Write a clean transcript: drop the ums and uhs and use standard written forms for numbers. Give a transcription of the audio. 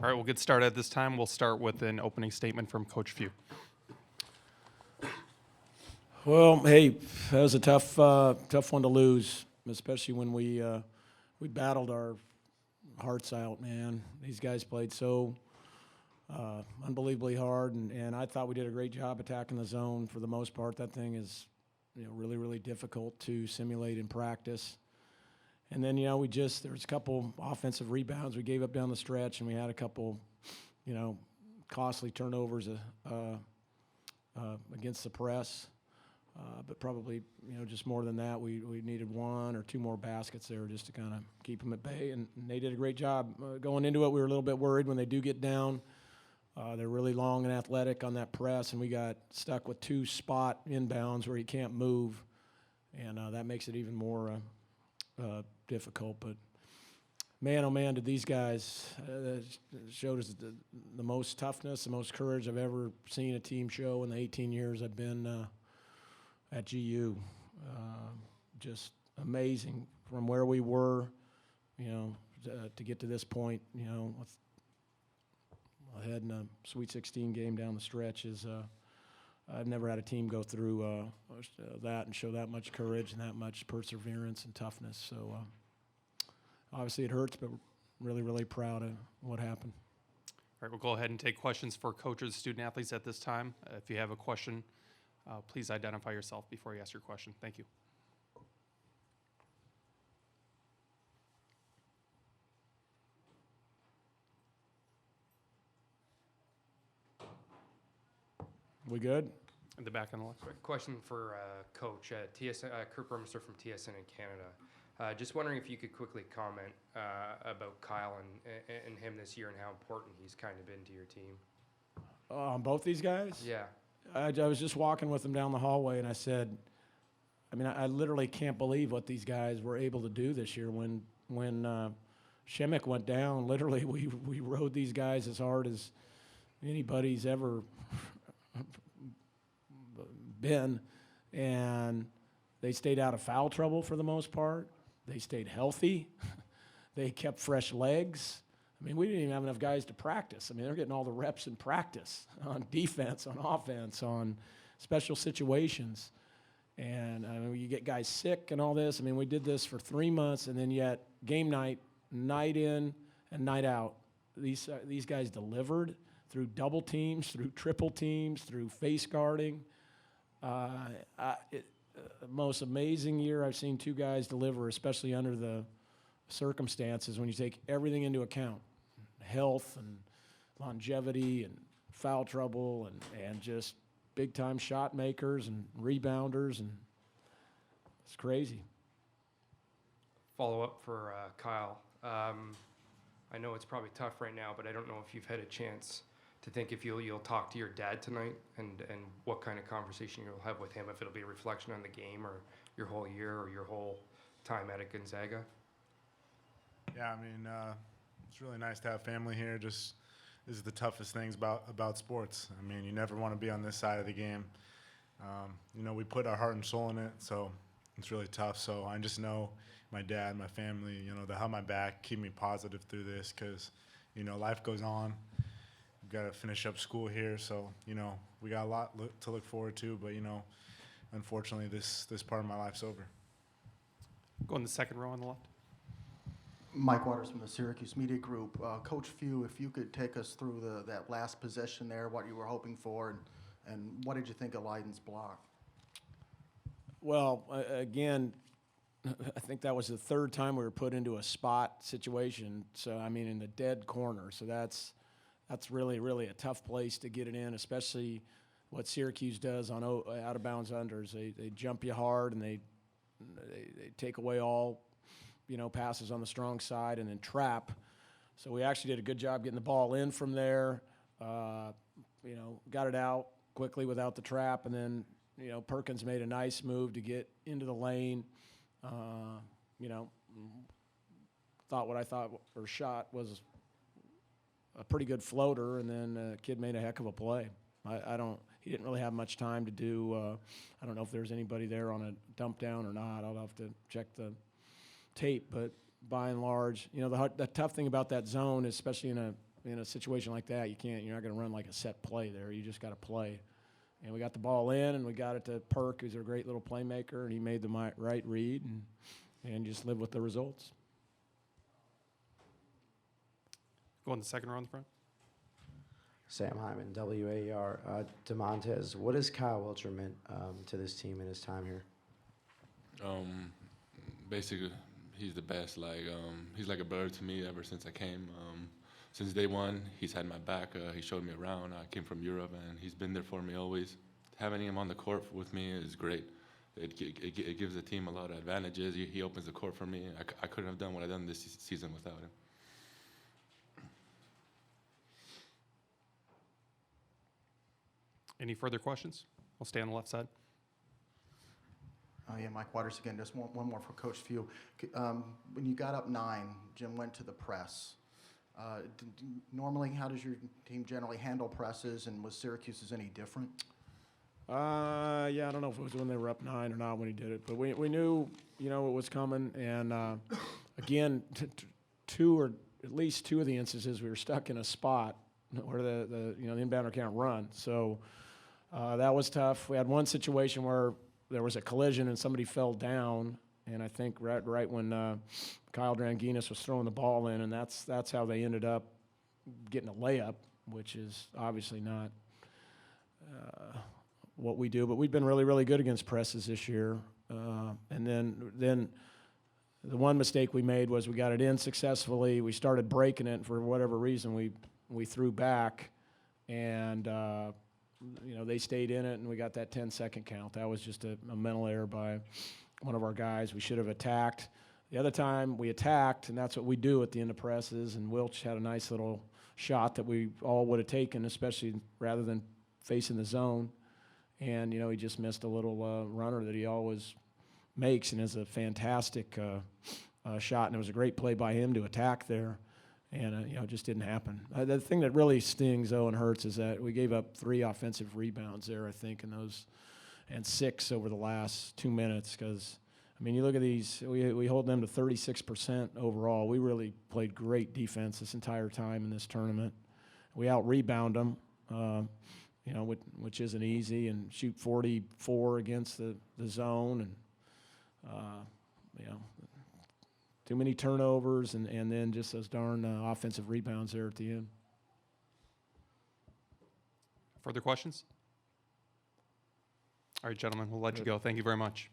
All right, we'll get started at this time. We'll start with an opening statement from Coach Few. Well, hey, that was a tough one to lose, especially when we battled our hearts out, man. These guys played so unbelievably hard, and I thought we did a great job attacking the zone for the most part. That thing is, really, really difficult to simulate in practice. And then, there was a couple offensive rebounds we gave up down the stretch, and we had a couple, costly turnovers against the press. But probably, just more than that, we needed one or two more baskets there just to kind of keep them at bay. And they did a great job. Going into it, we were a little bit worried when they do get down. They're really long and athletic on that press, and we got stuck with two spot inbounds where you can't move. And that makes it even more difficult. But, man, oh, man, did these guys showed us the most toughness, the most courage I've ever seen a team show in the 18 years I've been at GU. Just amazing from where we were, to get to this point, with ahead in a Sweet 16 game down the stretch is I've never had a team go through that and show that much courage and that much perseverance and toughness. So obviously it hurts, but really, really proud of what happened. All right, we'll go ahead and take questions for coaches, student athletes at this time. If you have a question, please identify yourself before you ask your question. Thank you. We good? In the back on the left. Question for Coach TSN, Kurt Burmester from TSN in Canada. Just wondering if you could quickly comment about Kyle and him this year and how important he's kind of been to your team. Both these guys? Yeah. I was just walking with them down the hallway, and I said, I literally can't believe what these guys were able to do this year. When Shemek went down, literally we rode these guys as hard as anybody's ever been, and they stayed out of foul trouble for the most part. They stayed healthy. They kept fresh legs. We didn't even have enough guys to practice. They're getting all the reps in practice on defense, on offense, on special situations. And you get guys sick and all this. We did this for 3 months, and then yet game night, night in and night out, these guys delivered through double teams, through triple teams, through face guarding. Most amazing year I've seen two guys deliver, especially under the circumstances when you take everything into account. Health and longevity and foul trouble and just big-time shot makers and rebounders, and it's crazy. Follow-up for Kyle. I know it's probably tough right now, but I don't know if you've had a chance to think if you'll talk to your dad tonight and what kind of conversation you'll have with him, if it'll be a reflection on the game or your whole year or your whole time at Gonzaga. Yeah, it's really nice to have family here. Just this is the toughest things about sports. You never want to be on this side of the game. We put our heart and soul in it, so it's really tough. So I just know my dad, my family, they'll have my back, keep me positive through this because, life goes on. We've got to finish up school here, so, we got a lot to look forward to. But, unfortunately, this part of my life's over. Go in the second row on the left. Mike Waters from the Syracuse Media Group. Coach Few, if you could take us through that last possession there, what you were hoping for, and what did you think of Leiden's block? Well, again, I think that was the third time we were put into a spot situation. So, in the dead corner. So that's really, really a tough place to get it in, especially what Syracuse does on out-of-bounds unders. They jump you hard, and they take away all passes on the strong side and then trap. So we actually did a good job getting the ball in from there, got it out quickly without the trap, and then, Perkins made a nice move to get into the lane. Thought what I thought or shot was a pretty good floater, and then the kid made a heck of a play. He didn't really have much time to do, I don't know if there's anybody there on a dump down or not. I'll have to check the tape, but by and large, the tough thing about that zone, especially in a in a situation like that, you're not going to run like a set play there. You just got to play. And we got the ball in, and we got it to Perk, who's a great little playmaker, and he made the right read and just live with the results. Go on the second row in the front. Sam Hyman, WAER. DeMontez, what has Kyle Wilcher meant to this team in his time here? Basically, he's the best. He's like a brother to me ever since I came. Since day one, he's had my back. He showed me around. I came from Europe, and he's been there for me always. Having him on the court with me is great. It gives the team a lot of advantages. He opens the court for me. I couldn't have done what I've done this season without him. Any further questions? I'll stay on the left side. Oh, yeah, Mike Waters again. Just one more for Coach Few. When you got up 9, Jim went to the press. Normally, how does your team generally handle presses, and was Syracuse's any different? Yeah, I don't know if it was when they were up 9 or not when he did it, but we knew, it was coming. And again, two or at least two of the instances we were stuck in a spot where the inbounder can't run. So that was tough. We had one situation where there was a collision and somebody fell down, and I think right when Kyle Dranginas was throwing the ball in, and that's how they ended up getting a layup, which is obviously not what we do. But we've been really, really good against presses this year. And then the one mistake we made was we got it in successfully. We started breaking it, and for whatever reason we threw back, and they stayed in it, and we got that 10-second count. That was just a mental error by one of our guys. We should have attacked. The other time we attacked, and that's what we do at the end of presses, and Wilch had a nice little shot that we all would have taken, especially rather than facing the zone. And, he just missed a little runner that he always makes, and is a fantastic shot, and it was a great play by him to attack there. And, it just didn't happen. The thing that really stings, though, and hurts is that we gave up 3 offensive rebounds there, I think, and 6 over the last 2 minutes. Because, you look at these, we hold them to 36% overall. We really played great defense this entire time in this tournament. We out-rebound them, which isn't easy, and shoot 44 against the zone. And, too many turnovers, and then just those darn offensive rebounds there at the end. Further questions? All right, gentlemen, we'll let you go. Thank you very much.